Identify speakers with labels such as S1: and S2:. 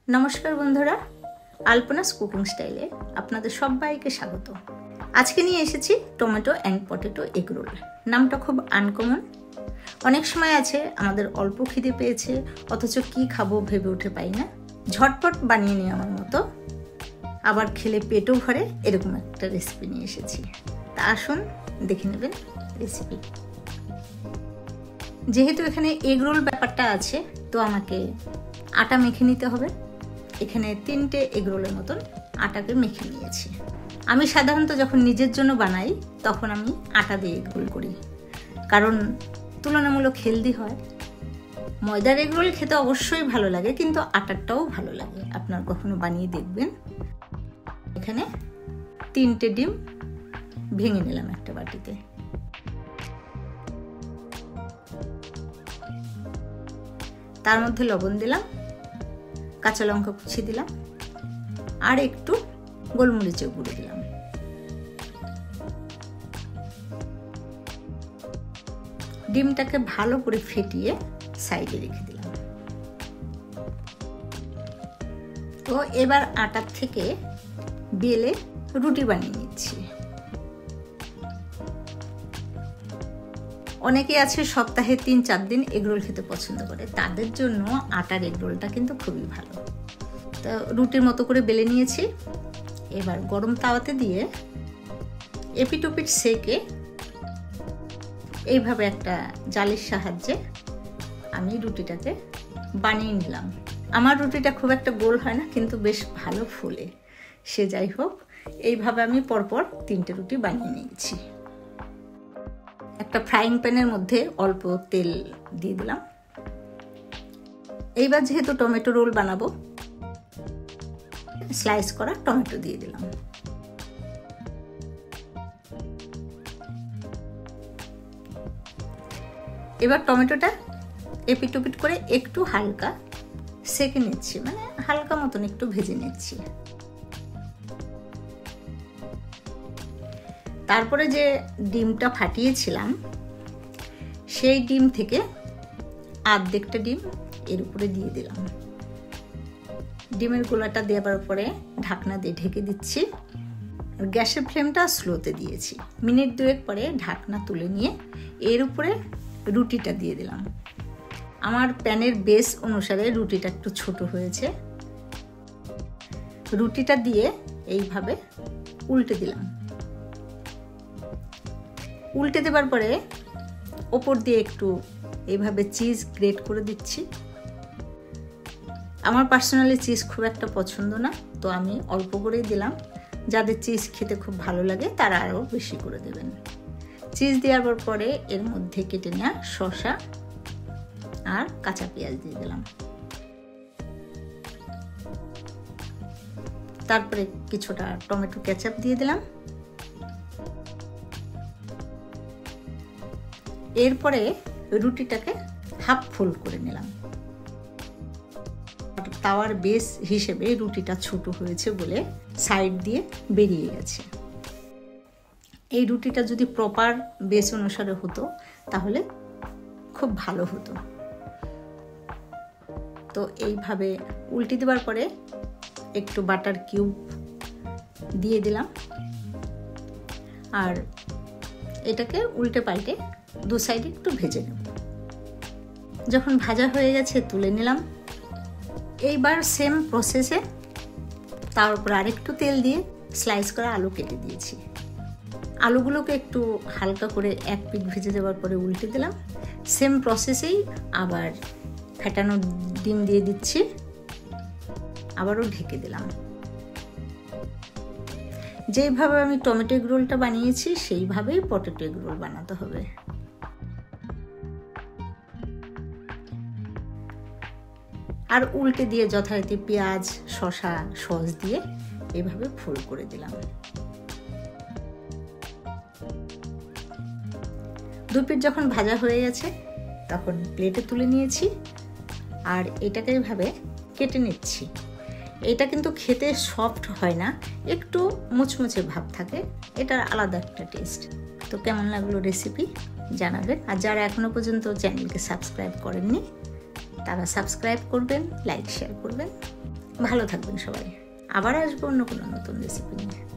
S1: নমস্কার বন্ধুরা, আলপনাস কুকিং স্টাইলে আপনাদের সবাইকে স্বাগত। আজকে নিয়ে এসেছি tomato and potato egg roll. নামটা খুব আনকমন। অনেক সময় আছে আমাদের অল্প খিদে পেয়েছে, অথচ কি খাবো ভেবে উঠে পাই না। ঝটপট বানিয়ে নেওয়ার মতো, আবার খেলে পেটও ভরে, এরকম একটা রেসিপি নিয়ে এসেছি। তা আসুন দেখে নেবেন রেসিপি। যেহেতু এখানে এগ রোল ব্যাপারটা আছে, তো আমাকে আটা মেখে নিতে হবে। এখানে 3টে এগ রোলের মতন আটাকে মেখে নিয়েছি। আমি সাধারণত যখন নিজের জন্য বানাই তখন আমি আটা দিয়ে এগ রোল করি, কারণ তুলনামূলক হেলদি হয়। ময়দার এগ রোল খেতে অবশ্যই ভালো লাগে, কিন্তু আটারটাও ভালো লাগে। আপনার কখনো বানিয়ে দেখবেন। এখানে 3টে ডিম ভেঙে নিলাম একটা বাটিতে। তার মধ্যে লবণ দিলাম, কাঁচা লঙ্কা কুচি দিলাম, আর একটু গোলমরিচের গুঁড়ো দিলাম। ডিমটাকে ভালো করে ফেটিয়ে সাইডে রেখে দিলাম। তো এবার আটার থেকে বেলে রুটি বানিয়ে নিচ্ছি। অনেকে আছে সপ্তাহে 3-4 দিন এগরোল খেতে পছন্দ করে, তাদের জন্য আটার এগরোলটা কিন্তু খুবই ভালো। তো রুটির মতো করে বেলে নিয়েছি। এবার গরম তাওয়াতে দিয়ে এপিট ওপিট সেকে এইভাবে একটা জালির সাহায্যে আমি রুটিটাকে বানিয়ে নিলাম। আমার রুটিটা খুব একটা গোল হয় না, কিন্তু বেশ ভালো ফুলে। সে যাই হোক, এইভাবে আমি পরপর 3টে রুটি বানিয়ে নিয়েছি। একটা ফ্রাইং প্যানের মধ্যে অল্প তেল দিয়ে দিলাম। এইবার যেহেতু টমেটো রোল বানাবো, স্লাইস করা টমেটো দিয়ে দিলাম। এবার টমেটোটা এপিট ওপিট করে একটু হালকা সেকে নিচ্ছি, মানে হালকা মতন একটু ভেজে নিচ্ছি। তারপরে যে ডিমটা ফাটিয়েছিলাম, সেই ডিম থেকে অর্ধেকটা ডিম এর উপরে দিয়ে দিলাম। ডিমের গোলাটা দেওয়ার পরে ঢাকনা দিয়ে ঢেকে দিচ্ছি। আর গ্যাসের ফ্লেমটা স্লোতে দিয়েছি। মিনিট 2 পরে ঢাকনা তুলে নিয়ে এর উপরে রুটিটা দিয়ে দিলাম। আমার প্যানের বেস অনুসারে রুটিটা একটু ছোট হয়েছে। রুটিটা দিয়ে এইভাবে উল্টে দিলাম। উল্টে দেবার পরে ওপর দিয়ে একটু এইভাবে চিজ গ্রেট করে দিচ্ছি। আমার পার্সোনালি চিজ খুব একটা পছন্দ না, তো আমি অল্প করেই দিলাম। যাদের চিজ খেতে খুব ভালো লাগে তারা আরও বেশি করে দেবেন। চিজ দেওয়ার পরে এর মধ্যে কেটে নেওয়া শসা আর কাঁচা পেঁয়াজ দিয়ে দিলাম। তারপরে কিছুটা টমেটো কেচাপ দিয়ে দিলাম। এরপরে রুটিটাকে হাফ ফোল্ড করে নিলাম। তাওয়ার বেস হিসেবে রুটিটা ছোট হয়েছে বলে সাইড দিয়ে বেরিয়ে গেছে। এই রুটিটা যদি প্রপার বেস অনুসারে হতো তাহলে খুব ভালো হতো। তো এইভাবে উল্টে দেওয়ার পরে একটু বাটার কিউব দিয়ে দিলাম। আর এটাকে উল্টে পাল্টে 2 সাইডে একটু ভেজে নেব। যখন ভাজা হয়ে গেছে তুলে নিলাম। এইবার সেম প্রসেসে তার উপর আরেকটু তেল দিয়ে স্লাইস করা আলু কেটে দিয়েছি। আলুগুলোকে একটু হালকা করে এক পিঠ ভেজে দেওয়ার পরে উল্টে দিলাম। সেম প্রসেসেই আবার ফেটানো ডিম দিয়ে দিচ্ছি, আবারও ঢেকে দিলাম। যেইভাবে আমি টমেটো এগ রোলটা বানিয়েছি সেইভাবেই পটেটো এগ রোল বানাতে হবে। আর উল্টে দিয়ে যথারীতি পেঁয়াজ, শসা, সস দিয়ে এইভাবে ফোল্ড করে দিলাম। 2 পিঠ যখন ভাজা হয়ে গেছে তখন প্লেটে তুলে নিয়েছি। আর এটাকে এইভাবে কেটে নিচ্ছি। এটা কিন্তু খেতে সফট হয় না, একটু মুচমুচে ভাব থাকে। এটার আলাদা একটা টেস্ট। তো কেমন লাগলো রেসিপি জানাবেন। আর যারা এখনো পর্যন্ত চ্যানেলকে সাবস্ক্রাইব করেননি তারা সাবস্ক্রাইব করবেন, লাইক শেয়ার করবেন। ভালো থাকবেন সবাই। আবার আসবো অন্য কোনো নতুন রেসিপি নিয়ে।